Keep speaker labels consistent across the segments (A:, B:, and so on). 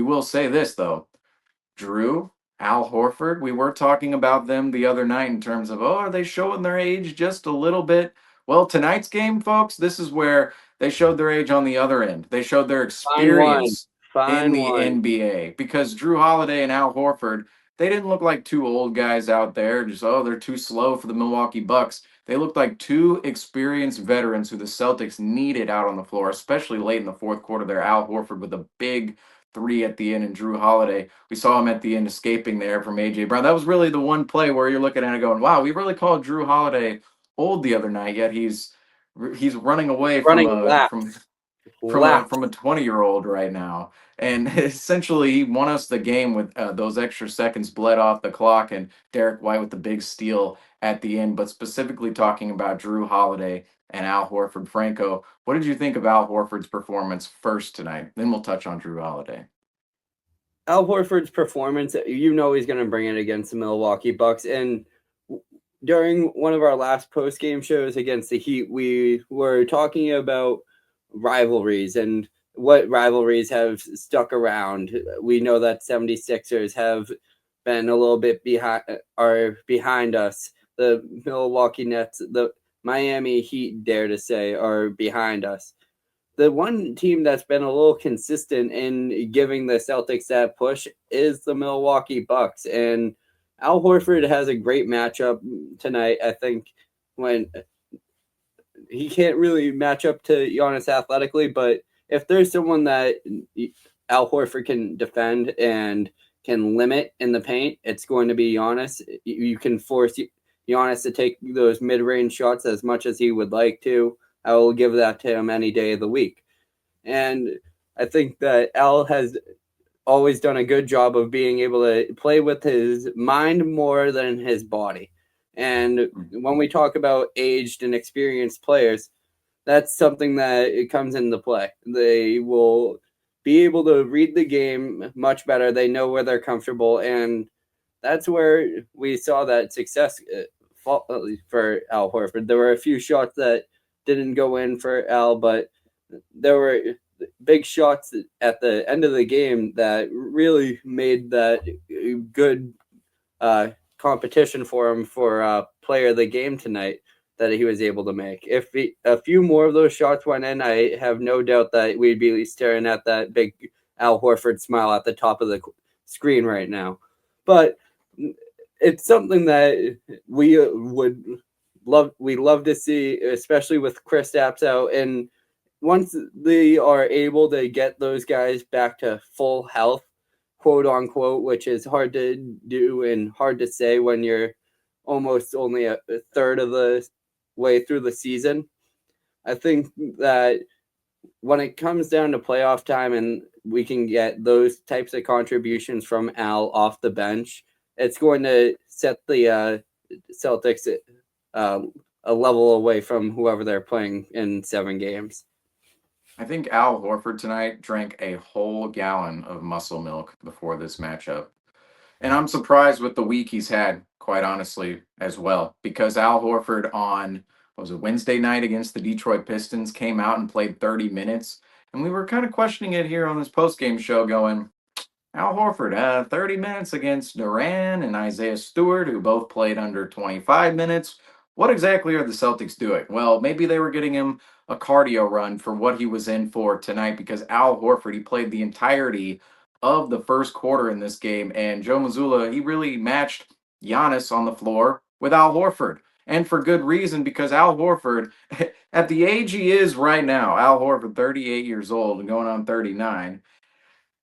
A: We will say this, though. Drew, Al Horford, we were talking about them the other night in terms of, oh, are they showing their age just a little bit? Well, tonight's game, folks, this is where they showed their age on the other end. They showed their
B: Fine wine.
A: experience in
B: Fine
A: the
B: wine.
A: NBA because Drew Holiday and Al Horford, they didn't look like two old guys out there, just, oh, they're too slow for the Milwaukee Bucks. They looked like two experienced veterans who the Celtics needed out on the floor, especially late in the fourth quarter there. Al Horford with a big three at the end, and Drew Holiday, we saw him at the end escaping there from AJ Brown. That was really the one play where you're looking at it going, wow, we really called Drew Holiday old the other night, yet he's running away from
B: Running
A: a
B: laps.
A: from a
B: Laps.
A: 20-year-old right now. And essentially, he won us the game with those extra seconds bled off the clock, and Derek White with the big steal at the end. But specifically talking about Drew Holiday and Al Horford, Franco, what did you think of Al Horford's performance first tonight? Then we'll touch on Drew Holiday.
B: Al Horford's performance, he's going to bring it against the Milwaukee Bucks. And during one of our last post-game shows against the Heat, we were talking about rivalries and what rivalries have stuck around. We know that 76ers have been a little bit behind us. The Milwaukee Nets, the Miami Heat, dare to say, are behind us. The one team that's been a little consistent in giving the Celtics that push is the Milwaukee Bucks. And Al Horford has a great matchup tonight. I think when he can't really match up to Giannis athletically, but if there's someone that Al Horford can defend and can limit in the paint, it's going to be Giannis. You can force Giannis to take those mid-range shots as much as he would like to. I will give that to him any day of the week. And I think that Al has always done a good job of being able to play with his mind more than his body. And when we talk about aged and experienced players, that's something that it comes into play. They will be able to read the game much better. They know where they're comfortable, and that's where we saw that success for Al Horford. There were a few shots that didn't go in for Al, but there were big shots at the end of the game that really made that good competition for him for player of the game tonight that he was able to make. If a few more of those shots went in, I have no doubt that we'd be staring at that big Al Horford smile at the top of the screen right now. But it's something that we would love to see, especially with Kristaps out. And once they are able to get those guys back to full health, quote unquote, which is hard to do and hard to say when you're almost only a third of the way through the season. I think that when it comes down to playoff time and we can get those types of contributions from Al off the bench, it's going to set the Celtics a level away from whoever they're playing in 7 games.
A: I think Al Horford tonight drank a whole gallon of muscle milk before this matchup. And I'm surprised with the week he's had, quite honestly, as well. Because Al Horford on, what was it, Wednesday night against the Detroit Pistons came out and played 30 minutes. And we were kind of questioning it here on this post-game show going, Al Horford, 30 minutes against Duran and Isaiah Stewart, who both played under 25 minutes. What exactly are the Celtics doing? Well, maybe they were getting him a cardio run for what he was in for tonight because Al Horford, he played the entirety of the first quarter in this game, and Joe Mazzulla, he really matched Giannis on the floor with Al Horford. And for good reason, because Al Horford, at the age he is right now, Al Horford, 38 years old and going on 39,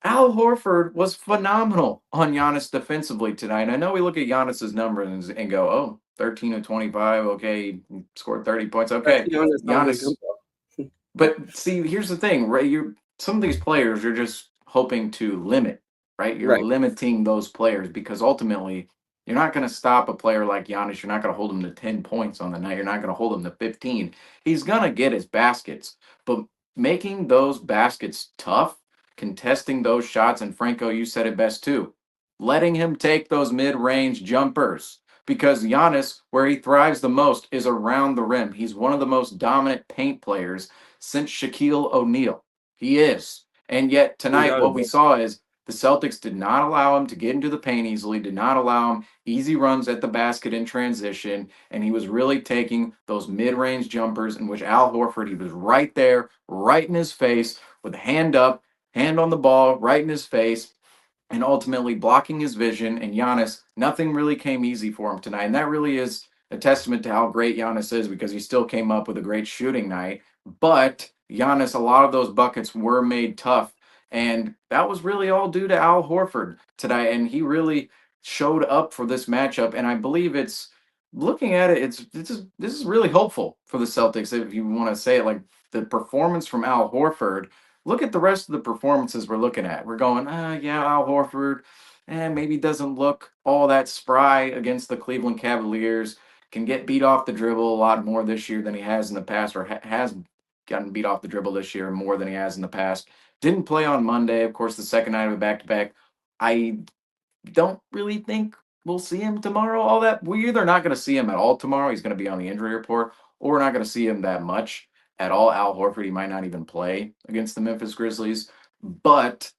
A: Al Horford was phenomenal on Giannis defensively tonight. And I know we look at Giannis's numbers and go, oh, 13 of 25. Okay, he scored 30 points. Okay, Giannis. But see, here's the thing, right? Some of these players you're just hoping to limit, right? You're
B: Right.
A: limiting those players because ultimately you're not going to stop a player like Giannis. You're not going to hold him to 10 points on the night. You're not going to hold him to 15. He's going to get his baskets, but making those baskets tough, contesting those shots, and Franco, you said it best too, letting him take those mid-range jumpers because Giannis, where he thrives the most, is around the rim. He's one of the most dominant paint players since Shaquille O'Neal. He is. And yet tonight, what we saw is The Celtics did not allow him to get into the paint easily, did not allow him easy runs at the basket in transition, and he was really taking those mid-range jumpers in which Al Horford, he was right there, right in his face, with a hand up, hand on the ball, right in his face, and ultimately blocking his vision. And Giannis, nothing really came easy for him tonight. And that really is a testament to how great Giannis is because he still came up with a great shooting night. But Giannis, a lot of those buckets were made tough. And that was really all due to Al Horford tonight. And he really showed up for this matchup. And I believe it's looking at it, this is really hopeful for the Celtics, if you want to say it like the performance from Al Horford. Look at the rest of the performances we're looking at. We're going, yeah, Al Horford, maybe doesn't look all that spry against the Cleveland Cavaliers. Can get beat off the dribble a lot more this year than he has in the past, or has gotten beat off the dribble this year more than he has in the past. Didn't play on Monday, of course, the second night of a back to back. I don't really think we'll see him tomorrow all that. We're either not going to see him at all tomorrow. He's going to be on the injury report, or we're not going to see him that much at all. Al Horford, he might not even play against the Memphis Grizzlies. But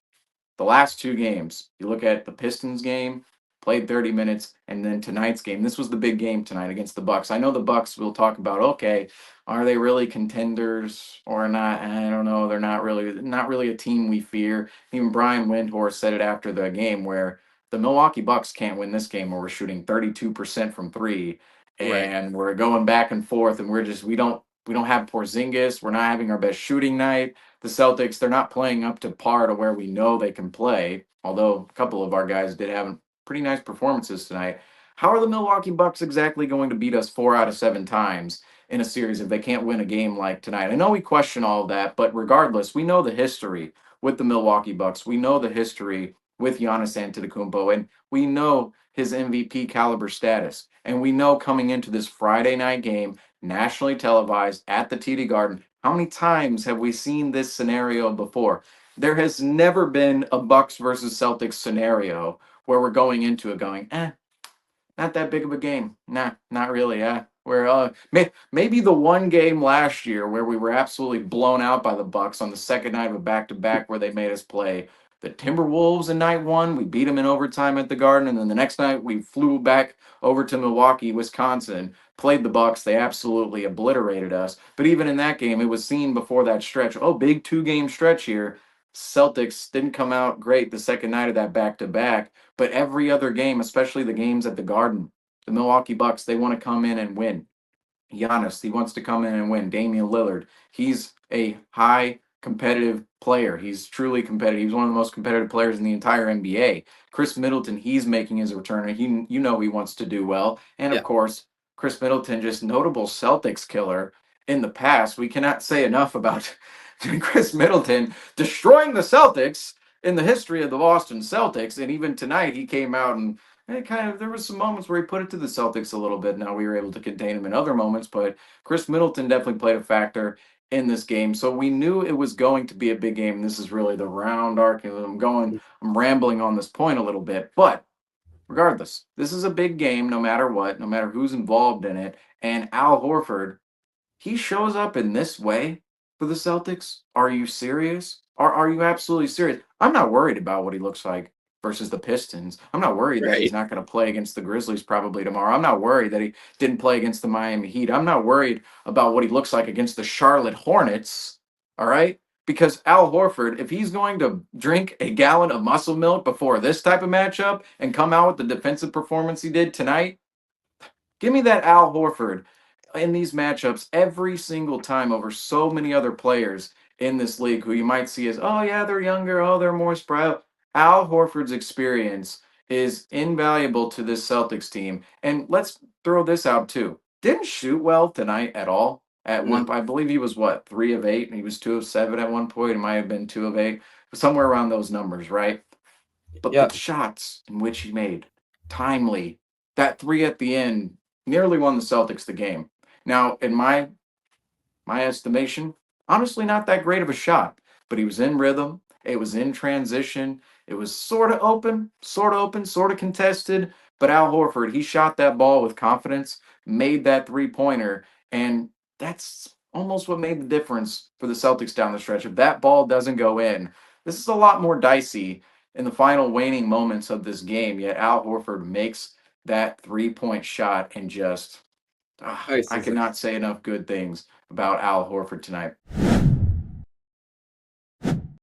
A: the last two games, you look at the Pistons game, played 30 minutes, and then tonight's game. This was the big game tonight against the Bucks. I know the Bucks will talk about, okay, are they really contenders or not? I don't know. They're not really a team we fear. Even Brian Windhorst said it after the game where the Milwaukee Bucks can't win this game where we're shooting 32% from three
B: Right.
A: and we're going back and forth and we don't have Porzingis. We're not having our best shooting night. The Celtics, they're not playing up to par to where we know they can play, although a couple of our guys did have pretty nice performances tonight. How are the Milwaukee Bucks exactly going to beat us 4 out of 7 times in a series if they can't win a game like tonight? I know we question all of that, but regardless, we know the history with the Milwaukee Bucks. We know the history with Giannis Antetokounmpo, and we know his MVP caliber status. And we know coming into this Friday night game, nationally televised at the TD Garden, how many times have we seen this scenario before? There has never been a Bucks versus Celtics scenario where we're going into it going, not that big of a game. Nah, not really. Yeah, we're maybe the one game last year where we were absolutely blown out by the Bucks on the second night of a back to back where they made us play the Timberwolves in night one. We beat them in overtime at the Garden, and then the next night we flew back over to Milwaukee, Wisconsin, played the Bucks. They absolutely obliterated us. But even in that game, it was seen before that stretch. Oh, big 2 game stretch here. Celtics didn't come out great the second night of that back to back. But every other game, especially the games at the Garden, the Milwaukee Bucks, they want to come in and win. Giannis, he wants to come in and win. Damian Lillard, he's a high competitive player. He's truly competitive. He's one of the most competitive players in the entire NBA. Chris Middleton, he's making his return, and he wants to do well. And of
B: Yeah.
A: course, Chris Middleton, just notable Celtics killer in the past. We cannot say enough about Chris Middleton destroying the Celtics in the history of the Boston Celtics. And even tonight, he came out and there was some moments where he put it to the Celtics a little bit. Now we were able to contain him in other moments, but Chris Middleton definitely played a factor in this game. So we knew it was going to be a big game. This is really the round arc. I'm rambling on this point a little bit, but regardless, this is a big game no matter what, no matter who's involved in it. And Al Horford, he shows up in this way for the Celtics? Are you serious? Are you absolutely serious? I'm not worried about what he looks like versus the Pistons. I'm not worried that he's
B: Right.
A: not going to play against the Grizzlies probably tomorrow. I'm not worried that he didn't play against the Miami Heat. I'm not worried about what he looks like against the Charlotte Hornets. All right? Because Al Horford, if he's going to drink a gallon of muscle milk before this type of matchup and come out with the defensive performance he did tonight, give me that Al Horford in these matchups every single time over so many other players in this league who you might see as, oh, yeah, they're younger, oh, they're more spry. Al Horford's experience is invaluable to this Celtics team. And let's throw this out too. Didn't shoot well tonight at all. At
B: No.
A: one, I believe he was what, 3 of 8, and he was 2 of 7 at one point. It might have been 2 of 8, somewhere around those numbers, right? But the
B: Yeah.
A: shots in which he made, timely, that three at the end nearly won the Celtics the game. Now, in my estimation, honestly not that great of a shot, but he was in rhythm. It was in transition. It was sort of contested. But Al Horford, he shot that ball with confidence, made that 3 pointer, and that's almost what made the difference for the Celtics down the stretch. If that ball doesn't go in, this is a lot more dicey in the final waning moments of this game. Yet Al Horford makes that 3-point shot and just, I
B: Ices it.
A: cannot say enough good things about Al Horford tonight.